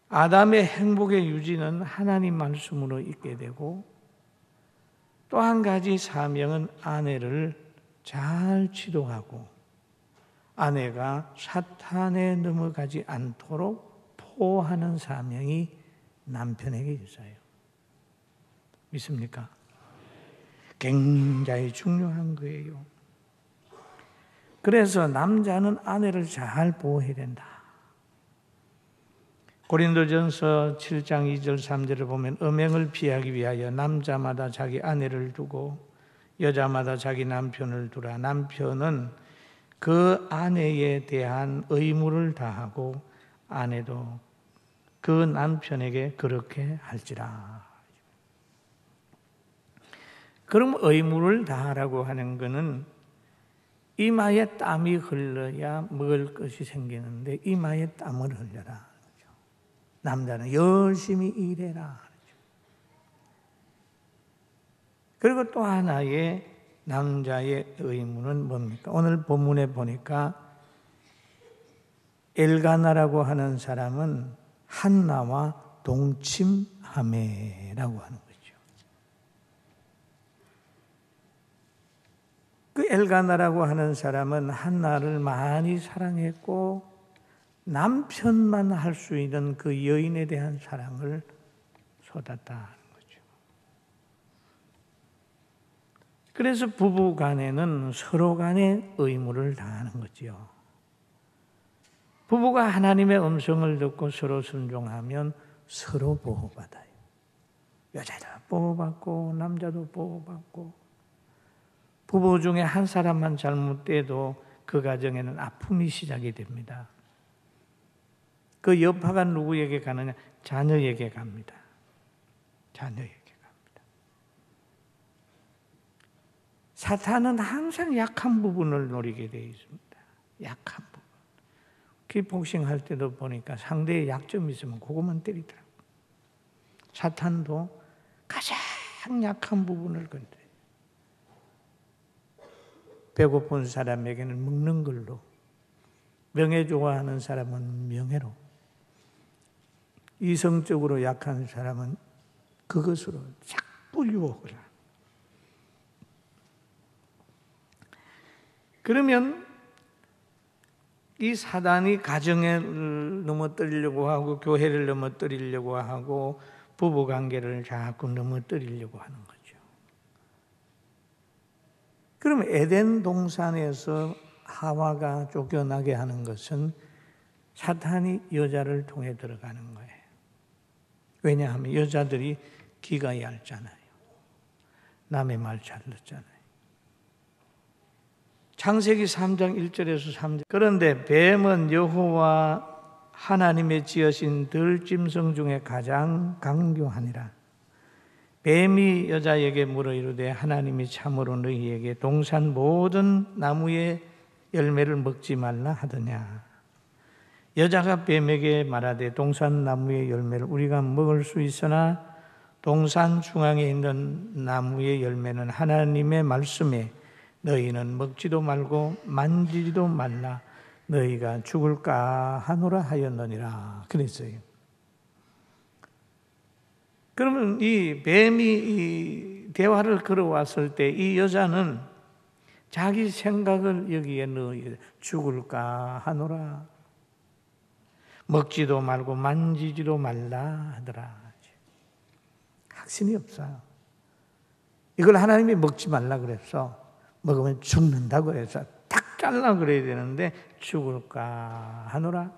아담의 행복의 유지는 하나님 말씀으로 있게 되고, 또 한 가지 사명은 아내를 잘 지도하고 아내가 사탄에 넘어가지 않도록 보호하는 사명이 남편에게 있어요. 믿습니까? 굉장히 중요한 거예요. 그래서 남자는 아내를 잘 보호해야 된다. 고린도전서 7장 2절 3절을 보면 음행을 피하기 위하여 남자마다 자기 아내를 두고 여자마다 자기 남편을 두라. 남편은 그 아내에 대한 의무를 다하고 아내도 그 남편에게 그렇게 할지라. 그럼 의무를 다하라고 하는 것은 이마에 땀이 흘러야 먹을 것이 생기는데 이마에 땀을 흘려라. 남자는 열심히 일해라. 그리고 또 하나의 남자의 의무는 뭡니까? 오늘 본문에 보니까 엘가나라고 하는 사람은 한나와 동침하매라고 하는 거죠. 그 엘가나라고 하는 사람은 한나를 많이 사랑했고 남편만 할 수 있는 그 여인에 대한 사랑을 쏟았다. 그래서 부부 간에는 서로 간에 의무를 다하는 거지요. 부부가 하나님의 음성을 듣고 서로 순종하면 서로 보호받아요. 여자도 보호받고 남자도 보호받고, 부부 중에 한 사람만 잘못돼도 그 가정에는 아픔이 시작이 됩니다. 그 여파가 누구에게 가느냐? 자녀에게 갑니다. 자녀에게. 사탄은 항상 약한 부분을 노리게 되어 있습니다. 약한 부분. 킥복싱 할 때도 보니까 상대의 약점이 있으면 그것만 때리더라고요. 사탄도 가장 약한 부분을 건드려요. 배고픈 사람에게는 먹는 걸로, 명예 좋아하는 사람은 명예로, 이성적으로 약한 사람은 그것으로 자꾸 유혹을 합니다. 그러면 이 사단이 가정을 넘어뜨리려고 하고 교회를 넘어뜨리려고 하고 부부관계를 자꾸 넘어뜨리려고 하는 거죠. 그럼 에덴 동산에서 하와가 쫓겨나게 하는 것은 사탄이 여자를 통해 들어가는 거예요. 왜냐하면 여자들이 귀가 얇잖아요. 남의 말 잘 듣잖아요. 창세기 3장 1절에서 3절. 그런데 뱀은 여호와 하나님의 지으신 들짐승 중에 가장 강교하니라. 뱀이 여자에게 물어 이르되 하나님이 참으로 너희에게 동산 모든 나무의 열매를 먹지 말라 하더냐. 여자가 뱀에게 말하되 동산 나무의 열매를 우리가 먹을 수 있으나 동산 중앙에 있는 나무의 열매는 하나님의 말씀에 너희는 먹지도 말고 만지지도 말라 너희가 죽을까 하노라 하였느니라 그랬어요. 그러면 이 뱀이 이 대화를 걸어왔을 때 이 여자는 자기 생각을 여기에 넣어야 죽을까 하노라, 먹지도 말고 만지지도 말라 하더라. 확신이 없어요. 이걸 하나님이 먹지 말라 그랬어. 먹으면 죽는다고 해서 탁 잘라 그래야 되는데 죽을까 하노라.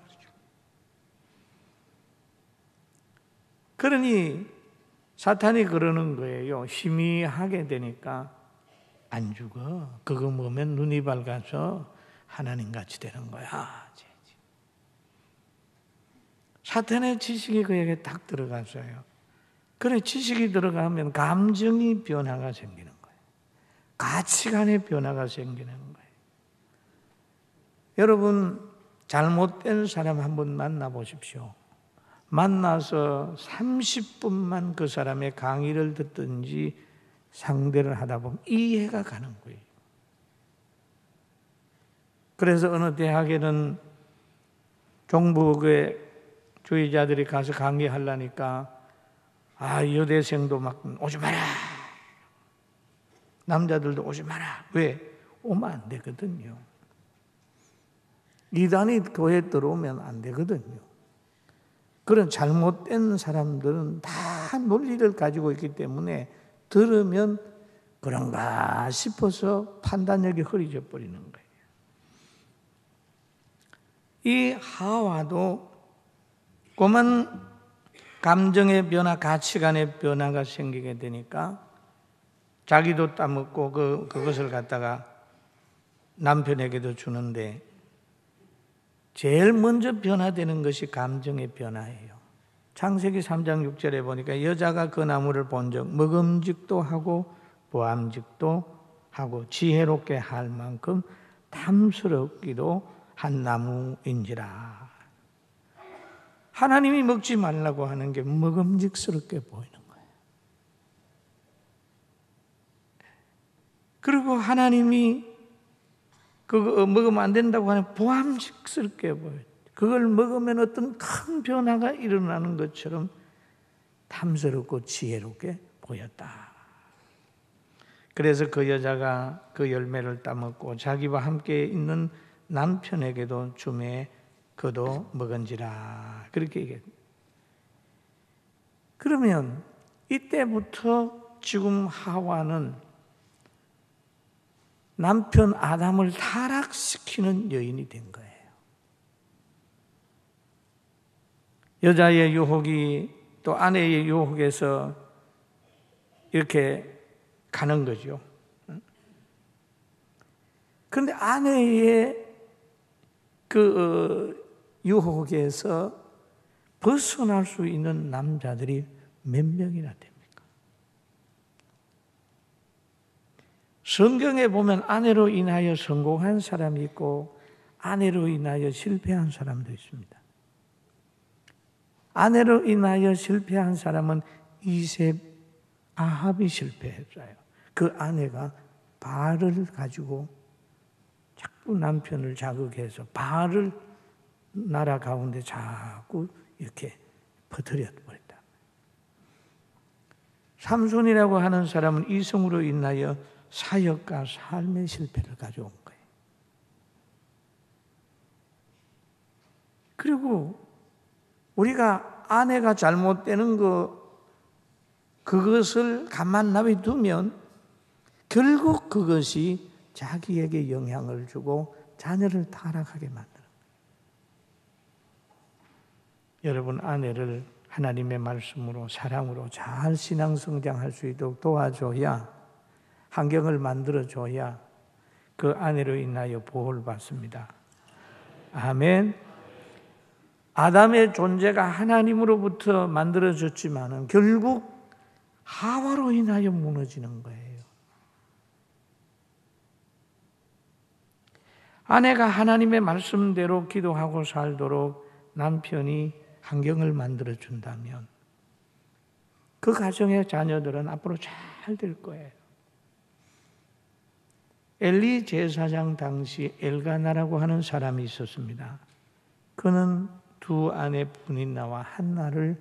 그러니 사탄이 그러는 거예요. 희미하게 되니까 안 죽어. 그거 먹으면 눈이 밝아서 하나님같이 되는 거야. 사탄의 지식이 그에게 딱 들어갔어요. 그래, 지식이 들어가면 감정이 변화가 생기는 거예요. 가치관의 변화가 생기는 거예요. 여러분, 잘못된 사람 한번 만나보십시오. 만나서 30분만 그 사람의 강의를 듣든지 상대를 하다 보면 이해가 가는 거예요. 그래서 어느 대학에는 주의자들이 가서 강의하려니까 여대생도 막 오지 마라, 남자들도 오지 마라. 왜? 오면 안 되거든요. 이단이 교회에 들어오면 안 되거든요. 그런 잘못된 사람들은 다 논리를 가지고 있기 때문에 들으면 그런가 싶어서 판단력이 흐려져 버리는 거예요. 이 하와도 꼬만 감정의 변화, 가치관의 변화가 생기게 되니까 자기도 따먹고 그것을 갖다가 남편에게도 주는데 제일 먼저 변화되는 것이 감정의 변화예요. 창세기 3장 6절에 보니까 여자가 그 나무를 본즉 먹음직도 하고 보암직도 하고 지혜롭게 할 만큼 탐스럽기도 한 나무인지라. 하나님이 먹지 말라고 하는 게 먹음직스럽게 보이는 거예요. 그리고 하나님이 그거 먹으면 안 된다고 하는 보암직스럽게 보여요. 그걸 먹으면 어떤 큰 변화가 일어나는 것처럼 탐스럽고 지혜롭게 보였다. 그래서 그 여자가 그 열매를 따먹고 자기와 함께 있는 남편에게도 주매 그도 먹은지라. 그렇게 얘기합니다. 그러면 이때부터 지금 하와는 남편 아담을 타락시키는 여인이 된 거예요. 여자의 유혹이 또 아내의 유혹에서 이렇게 가는 거죠. 그런데 아내의 유혹에서 벗어날 수 있는 남자들이 몇 명이나 됩니까? 성경에 보면 아내로 인하여 성공한 사람이 있고 아내로 인하여 실패한 사람도 있습니다. 아내로 인하여 실패한 사람은 이셉, 아합이 실패했어요. 그 아내가 바알을 가지고 자꾸 남편을 자극해서 바알을 나라 가운데 자꾸 이렇게 퍼뜨려 버렸다. 삼손이라고 하는 사람은 이성으로 인하여 사역과 삶의 실패를 가져온 거예요. 그리고 우리가 아내가 잘못되는 그것을 가만 놔두면 결국 그것이 자기에게 영향을 주고 자녀를 타락하게 만드는 거예요. 여러분, 아내를 하나님의 말씀으로 사랑으로 잘 신앙 성장할 수 있도록 도와줘야, 환경을 만들어줘야 그 아내로 인하여 보호를 받습니다. 아멘. 아담의 존재가 하나님으로부터 만들어졌지만 결국 하와로 인하여 무너지는 거예요. 아내가 하나님의 말씀대로 기도하고 살도록 남편이 환경을 만들어준다면 그 가정의 자녀들은 앞으로 잘 될 거예요. 엘리 제사장 당시 엘가나라고 하는 사람이 있었습니다. 그는 두 아내 분인나와 한나를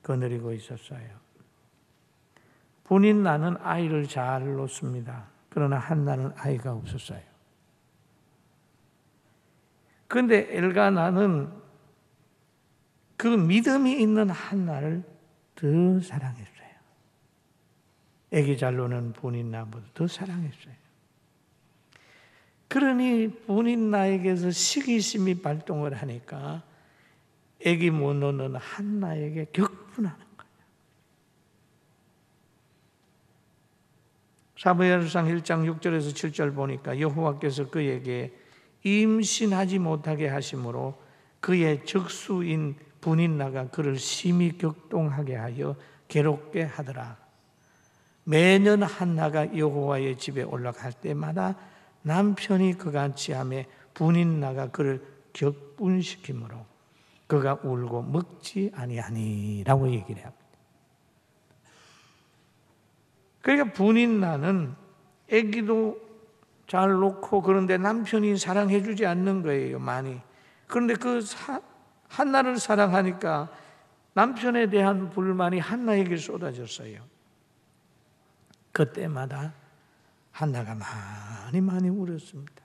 거느리고 있었어요. 분인나는 아이를 잘 놓습니다. 그러나 한나는 아이가 없었어요. 그런데 엘가나는 그 믿음이 있는 한나를 더 사랑했어요. 아기 잘 노는 분인나보다 더 사랑했어요. 그러니 분인나에게서 시기심이 발동을 하니까 아기 못 놓는 한나에게 격분하는 거예요. 사무엘상 1장 6절에서 7절 보니까 여호와께서 그에게 임신하지 못하게 하심으로 그의 적수인 분인나가 그를 심히 격동하게 하여 괴롭게 하더라. 매년 한나가 여호와의 집에 올라갈 때마다 남편이 그같이 하매 분인나가 그를 격분시키므로 그가 울고 먹지 아니하니라고 얘기를 합니다. 그러니까 분인나는 아기도 잘 놓고 그런데 남편이 사랑해 주지 않는 거예요, 많이. 그런데 그 한나를 사랑하니까 남편에 대한 불만이 한나에게 쏟아졌어요. 그때마다 한나가 많이 울었습니다.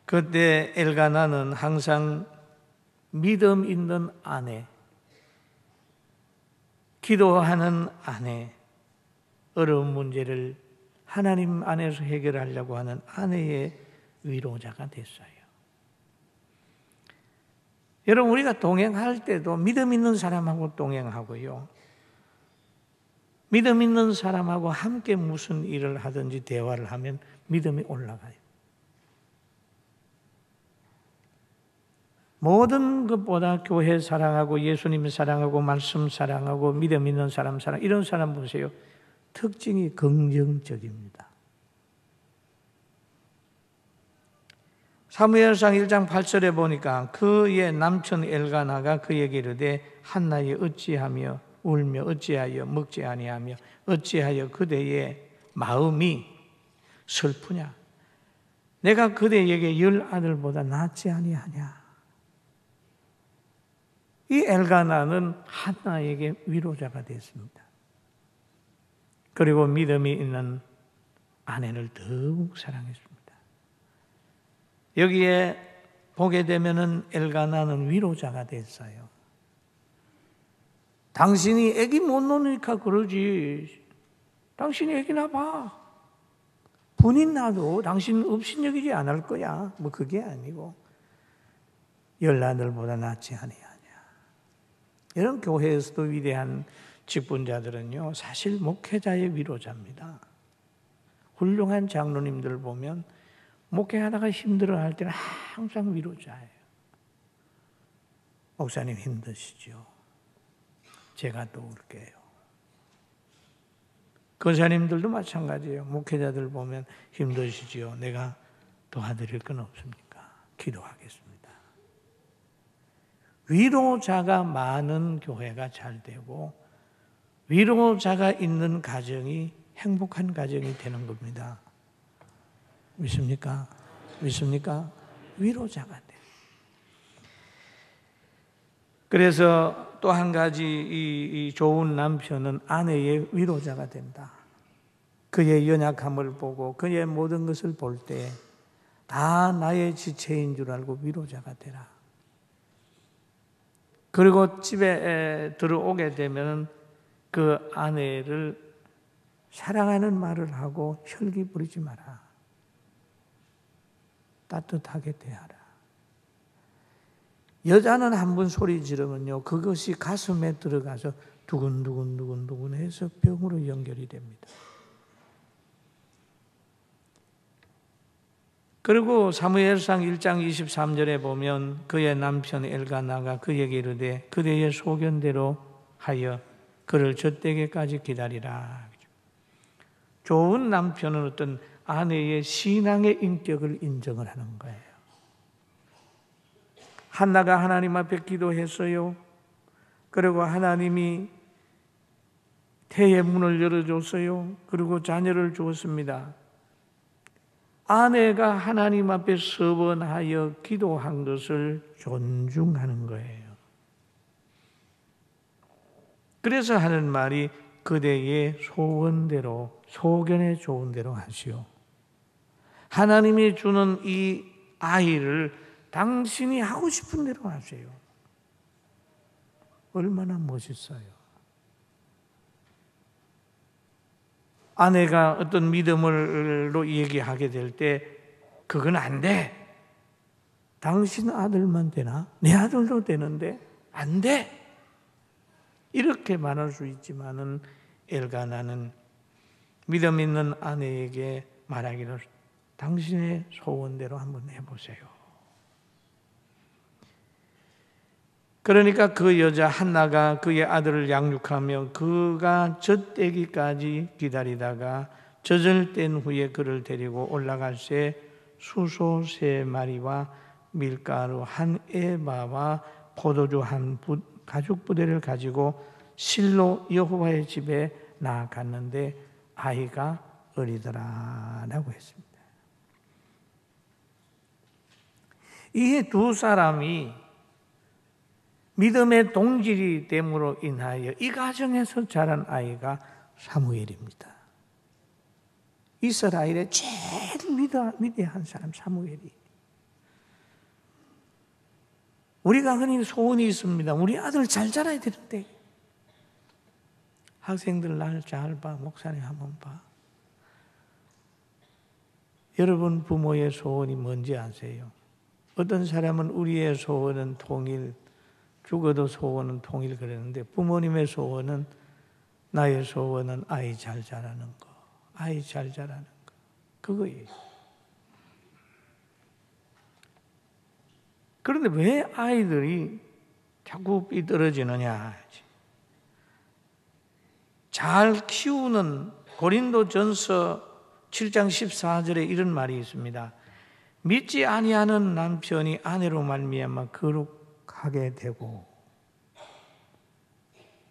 그때 엘가나는 항상 믿음 있는 아내, 기도하는 아내, 어려운 문제를 하나님 안에서 해결하려고 하는 아내의 위로자가 됐어요. 여러분, 우리가 동행할 때도 믿음 있는 사람하고 동행하고요, 믿음 있는 사람하고 함께 무슨 일을 하든지 대화를 하면 믿음이 올라가요. 모든 것보다 교회 사랑하고 예수님 사랑하고 말씀 사랑하고 믿음 있는 사람 사랑, 이런 사람 보세요. 특징이 긍정적입니다. 사무엘상 1장 8절에 보니까 그의 남편 엘가나가 그에게 이르되 한나여 어찌하며 울며 어찌하여 먹지 아니하며 어찌하여 그대의 마음이 슬프냐? 내가 그대에게 10 아들보다 낫지 아니하냐? 이 엘가나는 한나에게 위로자가 됐습니다. 그리고 믿음이 있는 아내를 더욱 사랑했습니다. 여기에 보게 되면은 엘가나는 위로자가 됐어요. 당신이 애기 못 놓으니까 그러지. 당신이 애기 낳아봐. 본인 나도 당신 업신여기지 않을 거야. 뭐 그게 아니고 10 아들보다 낫지 아니하냐. 이런 교회에서도 위대한 직분자들은요, 사실 목회자의 위로자입니다. 훌륭한 장로님들 보면 목회하다가 힘들어할 때는 항상 위로자예요. 목사님 힘드시죠? 제가 도울게요. 권사님들도 마찬가지예요. 목회자들 보면 힘드시죠? 내가 도와드릴 건 없습니까? 기도하겠습니다. 위로자가 많은 교회가 잘 되고 위로자가 있는 가정이 행복한 가정이 되는 겁니다. 믿습니까? 믿습니까? 위로자가 돼. 그래서 또 한 가지 이 좋은 남편은 아내의 위로자가 된다. 그의 연약함을 보고 그의 모든 것을 볼 때 다 나의 지체인 줄 알고 위로자가 되라. 그리고 집에 들어오게 되면 그 아내를 사랑하는 말을 하고 혈기 부리지 마라. 따뜻하게 대하라. 여자는 한 번 소리 지르면요, 그것이 가슴에 들어가서 두근두근 해서 병으로 연결이 됩니다. 그리고 사무엘상 1장 23절에 보면 그의 남편 엘가나가 그에게 이르되 그대의 소견대로 하여 그를 젖되기까지 기다리라. 좋은 남편은 어떤 아내의 신앙의 인격을 인정을 하는 거예요. 한나가 하나님 앞에 기도했어요. 그리고 하나님이 태의 문을 열어줬어요. 그리고 자녀를 주었습니다. 아내가 하나님 앞에 서원하여 기도한 것을 존중하는 거예요. 그래서 하는 말이 그대의 소원대로, 소견에 좋은 대로 하시오. 하나님이 주는 이 아이를 당신이 하고 싶은 대로 하세요. 얼마나 멋있어요. 아내가 어떤 믿음으로 얘기하게 될 때 그건 안 돼. 당신 아들만 되나? 내 아들도 되는데 안 돼. 이렇게 말할 수 있지만은 엘가나는 믿음 있는 아내에게 말하기를 당신의 소원대로 한번 해보세요. 그러니까 그 여자 한나가 그의 아들을 양육하며 그가 젖되기까지 기다리다가 젖을 뗀 후에 그를 데리고 올라갈새 수소 3마리와 밀가루 1에바와 포도주 1 가죽 부대를 가지고 실로 여호와의 집에 나아갔는데 아이가 어리더라 라고 했습니다. 이 두 사람이 믿음의 동질이 됨으로 인하여 이 가정에서 자란 아이가 사무엘입니다. 이스라엘의 제일 위대한 사람 사무엘이. 우리가 흔히 소원이 있습니다. 우리 아들 잘 자라야 되는데. 학생들 날 잘 봐. 목사님 한번 봐. 여러분 부모의 소원이 뭔지 아세요? 어떤 사람은 우리의 소원은 통일, 죽어도 소원은 통일 그랬는데 부모님의 소원은 나의 소원은 아이 잘 자라는 거. 아이 잘 자라는 거. 그거예요. 그런데 왜 아이들이 자꾸 삐뚤어지느냐? 잘 키우는 고린도전서 7장 14절에 이런 말이 있습니다. 믿지 아니하는 남편이 아내로 말미암아 거룩하게 되고,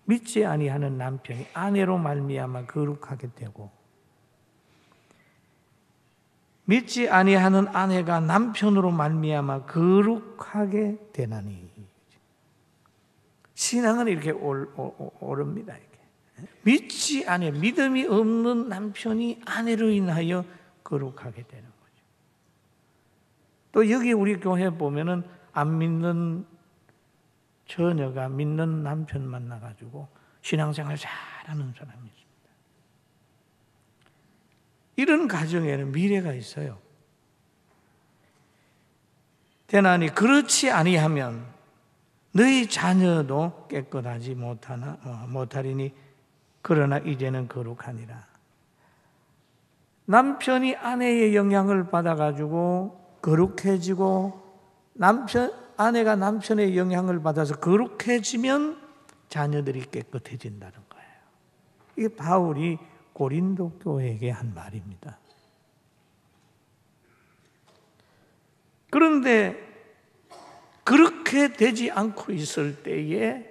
믿지 아니하는 남편이 아내로 말미암아 거룩하게 되고, 믿지 아니하는 아내가 남편으로 말미암아 거룩하게 되나니. 신앙은 이렇게 오릅니다. 이렇게. 믿지 아니 믿음이 없는 남편이 아내로 인하여 거룩하게 되는 거죠. 또 여기 우리 교회 보면은 안 믿는 처녀가 믿는 남편 만나가지고 신앙생활 잘하는 사람이 있습니다. 이런 가정에는 미래가 있어요. 대나니 그렇지 아니하면 너희 자녀도 깨끗하지 못하리니 그러나 이제는 거룩하니라. 남편이 아내의 영향을 받아가지고 거룩해지고 아내가 남편의 영향을 받아서 거룩해지면 자녀들이 깨끗해진다는 거예요. 이게 바울이 고린도 교회에게 한 말입니다. 그런데 그렇게 되지 않고 있을 때에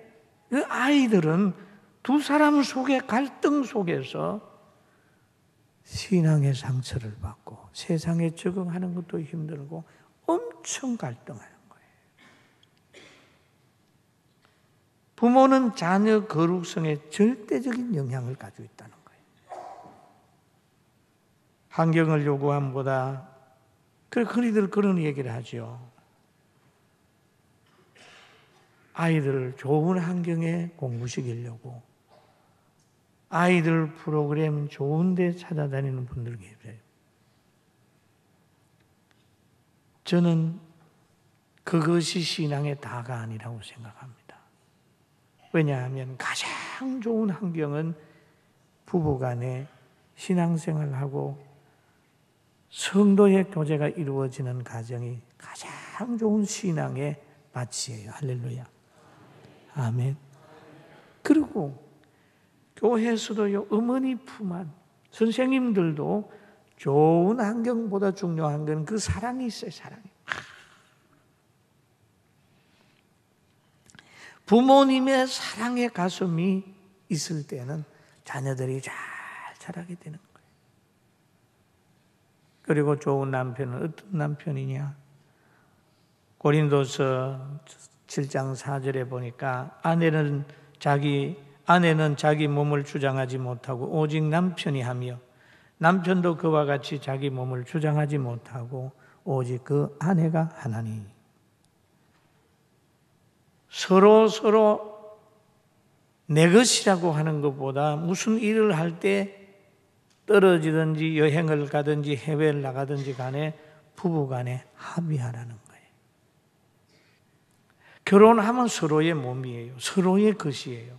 그 아이들은 두 사람 속의 갈등 속에서 신앙의 상처를 받고 세상에 적응하는 것도 힘들고 엄청 갈등하는 거예요. 부모는 자녀 거룩성에 절대적인 영향을 가지고 있다는 거예요. 환경을 요구함보다 흔히들 그런 얘기를 하죠. 아이들을 좋은 환경에 공부시키려고 아이들 프로그램 좋은 데 찾아다니는 분들 계세요. 저는 그것이 신앙의 다가 아니라고 생각합니다. 왜냐하면 가장 좋은 환경은 부부간에 신앙생활하고 성도의 교제가 이루어지는 가정이 가장 좋은 신앙의 밭이에요. 할렐루야. 아멘. 그리고 교회에서도요, 어머니 품 안, 선생님들도 좋은 환경보다 중요한 건 그 사랑이 있어요, 사랑이. 부모님의 사랑의 가슴이 있을 때는 자녀들이 잘 자라게 되는 거예요. 그리고 좋은 남편은 어떤 남편이냐? 고린도서 7장 4절에 보니까 아내는 자기 몸을 주장하지 못하고 오직 남편이 하며 남편도 그와 같이 자기 몸을 주장하지 못하고 오직 그 아내가 하나니. 서로 내 것이라고 하는 것보다 무슨 일을 할 때 떨어지든지 여행을 가든지 해외를 나가든지 간에 부부 간에 합의하라는 거예요. 결혼하면 서로의 몸이에요. 서로의 것이에요.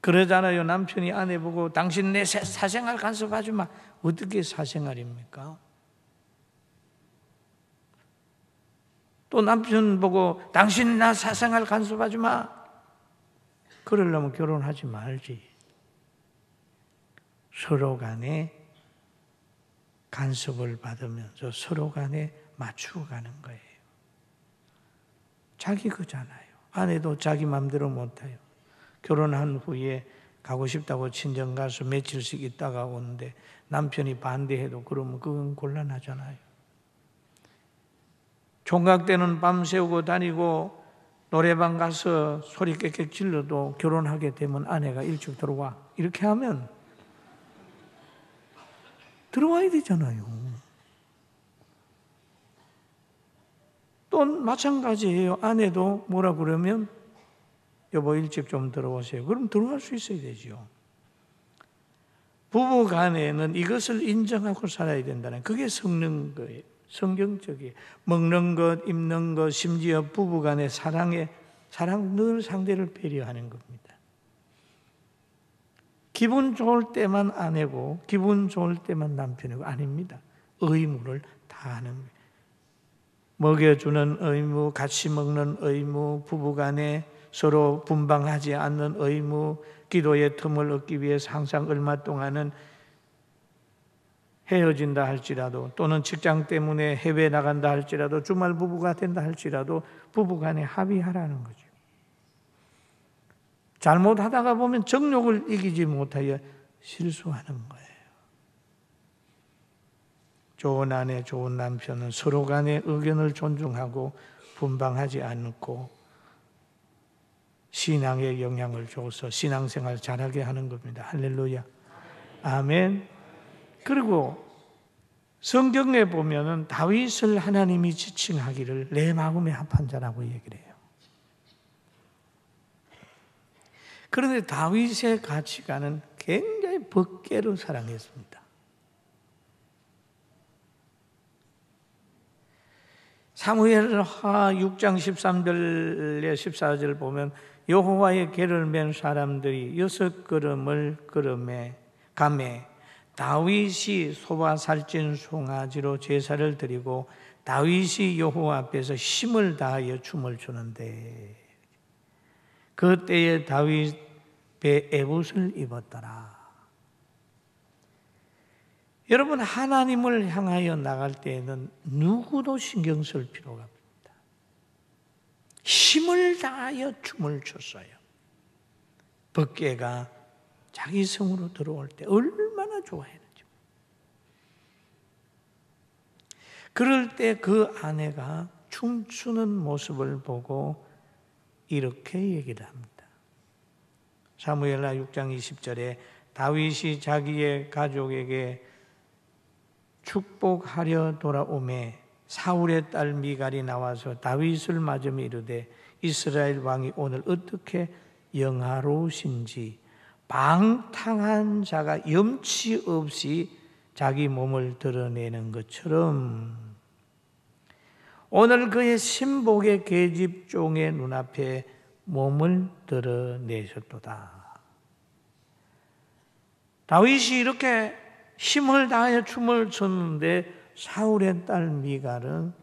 그러잖아요. 남편이 아내 보고 당신 내 사생활 간섭하지 마. 어떻게 사생활입니까? 또 남편 보고 당신 나 사생활 간섭하지 마. 그러려면 결혼하지 말지. 서로 간에 간섭을 받으면서 서로 간에 맞추어 가는 거예요. 자기 거잖아요. 아내도 자기 마음대로 못해요. 결혼한 후에 가고 싶다고 친정 가서 며칠씩 있다가 오는데 남편이 반대해도 그러면 그건 곤란하잖아요. 총각 때는 밤 새우고 다니고 노래방 가서 소리 깨끗 질러도 결혼하게 되면 아내가 일찍 들어와. 이렇게 하면 들어와야 되잖아요. 또 마찬가지예요. 아내도 뭐라 그러면 여보 일찍 좀 들어오세요. 그럼 들어갈 수 있어야 되죠. 부부 간에는 이것을 인정하고 살아야 된다는, 그게 성는 거예요. 성경적이에요. 먹는 것, 입는 것, 심지어 부부 간의 사랑, 늘 상대를 배려하는 겁니다. 기분 좋을 때만 아내고 기분 좋을 때만 남편이고 아닙니다. 의무를 다하는 거예요. 먹여주는 의무, 같이 먹는 의무, 부부 간에 서로 분방하지 않는 의무, 기도의 틈을 얻기 위해서 항상 얼마 동안은 헤어진다 할지라도, 또는 직장 때문에 해외 나간다 할지라도, 주말 부부가 된다 할지라도 부부간에 합의하라는 거죠. 잘못하다가 보면 정욕을 이기지 못하여 실수하는 거예요. 좋은 아내, 좋은 남편은 서로 간의 의견을 존중하고 분방하지 않고 신앙에 영향을 줘서 신앙생활 잘하게 하는 겁니다. 할렐루야. 아멘. 그리고 성경에 보면은 다윗을 하나님이 지칭하기를 내 마음에 합한 자라고 얘기를 해요. 그런데 다윗의 가치관은 굉장히 법궤로 사랑했습니다. 사무엘하 6장 13절에 14절 보면 여호와의 궤를 맨 사람들이 6걸음을 가매 다윗이 소와 살찐 송아지로 제사를 드리고 다윗이 여호와 앞에서 힘을 다하여 춤을 추는데 그때에 다윗 배에 에봇을 입었더라. 여러분, 하나님을 향하여 나갈 때에는 누구도 신경 쓸 필요가 없습니다. 힘을 다하여 춤을 췄어요. 법궤가 자기 성으로 들어올 때 얼마나 좋아했는지. 그럴 때 그 아내가 춤추는 모습을 보고 이렇게 얘기를 합니다. 사무엘하 6장 20절에 다윗이 자기의 가족에게 축복하려 돌아오매 사울의 딸 미갈이 나와서 다윗을 맞으며 이르되 이스라엘 왕이 오늘 어떻게 영화로우신지 방탕한 자가 염치 없이 자기 몸을 드러내는 것처럼 오늘 그의 신복의 계집종의 눈앞에 몸을 드러내셨도다. 다윗이 이렇게 힘을 다하여 춤을 췄는데 사울의 딸 미갈은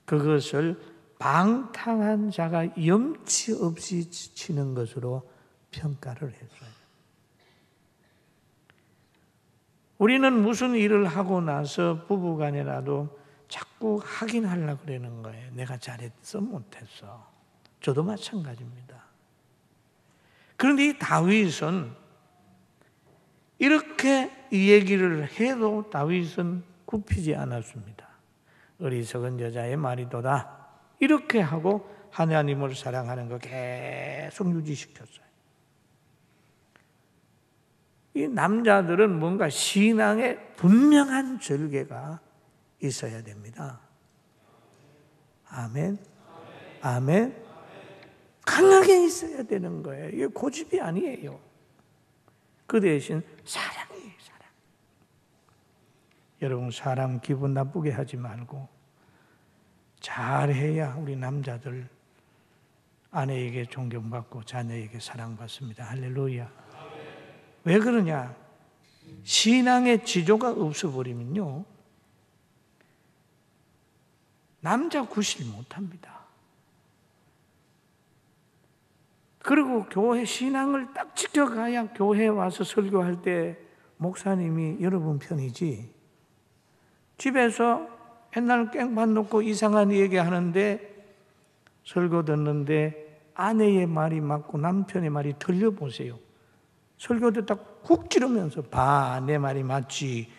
그것을 방탕한 자가 염치 없이 치는 것으로 평가를 했어요. 우리는 무슨 일을 하고 나서 부부간에라도 자꾸 하긴 하려고 그러는 거예요. 내가 잘했어 못했어. 저도 마찬가지입니다. 그런데 이 다윗은 이렇게 이 얘기를 해도 다윗은 굽히지 않았습니다. 어리석은 여자의 말이도다. 이렇게 하고 하나님을 사랑하는 거 계속 유지시켰어요. 이 남자들은 뭔가 신앙에 분명한 절개가 있어야 됩니다. 아멘. 아멘. 강하게 있어야 되는 거예요. 이게 고집이 아니에요. 그 대신 사랑이에요, 사랑. 여러분, 사람 기분 나쁘게 하지 말고 잘해야 우리 남자들 아내에게 존경받고 자녀에게 사랑받습니다. 할렐루야. 왜 그러냐? 신앙의 지조가 없어버리면요, 남자 구실 못합니다. 그리고 교회 신앙을 딱 지켜가야 교회에 와서 설교할 때 목사님이 여러분 편이지, 집에서 옛날 깽판 놓고 이상한 얘기 하는데 설교 듣는데 아내의 말이 맞고 남편의 말이 들려보세요. 설교 듣다 훅 찌르면서 봐, 내 말이 맞지.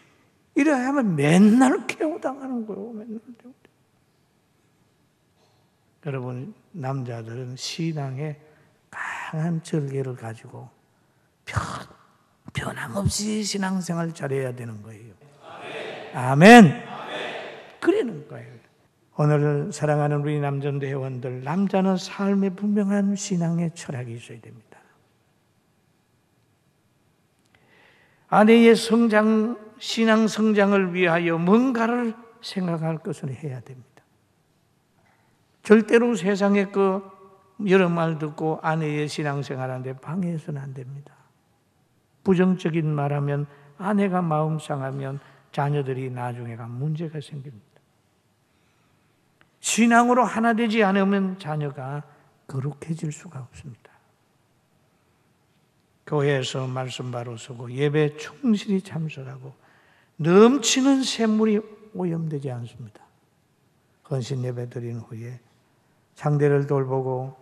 이래 하면 맨날 KO 당하는 거예요. 맨날. 여러분, 남자들은 신앙에 강한 절개를 가지고 변함없이 신앙생활 잘해야 되는 거예요. 아멘. 그러는 거예요. 오늘 사랑하는 우리 남전도 회원들, 남자는 삶에 분명한 신앙의 철학이 있어야 됩니다. 아내의 신앙 성장을 위하여 뭔가를 생각할 것을 해야 됩니다. 절대로 세상의 여러 말 듣고 아내의 신앙생활하는데 방해해서는 안 됩니다. 부정적인 말하면 아내가 마음 상하면 자녀들이 나중에가 문제가 생깁니다. 신앙으로 하나 되지 않으면 자녀가 거룩해질 수가 없습니다. 교회에서 말씀 바로 서고 예배 충실히 참석하고 넘치는 샘물이 오염되지 않습니다. 헌신 예배 드린 후에 상대를 돌보고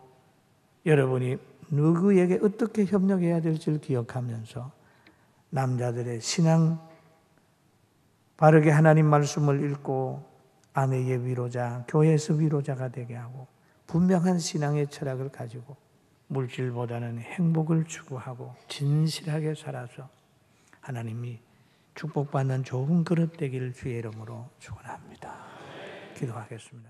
여러분이 누구에게 어떻게 협력해야 될지를 기억하면서 남자들의 신앙 바르게 하나님 말씀을 읽고 아내의 위로자, 교회에서 위로자가 되게 하고 분명한 신앙의 철학을 가지고 물질보다는 행복을 추구하고 진실하게 살아서 하나님이 축복받는 좋은 그릇 되기를 주의 이름으로 축원합니다. 기도하겠습니다.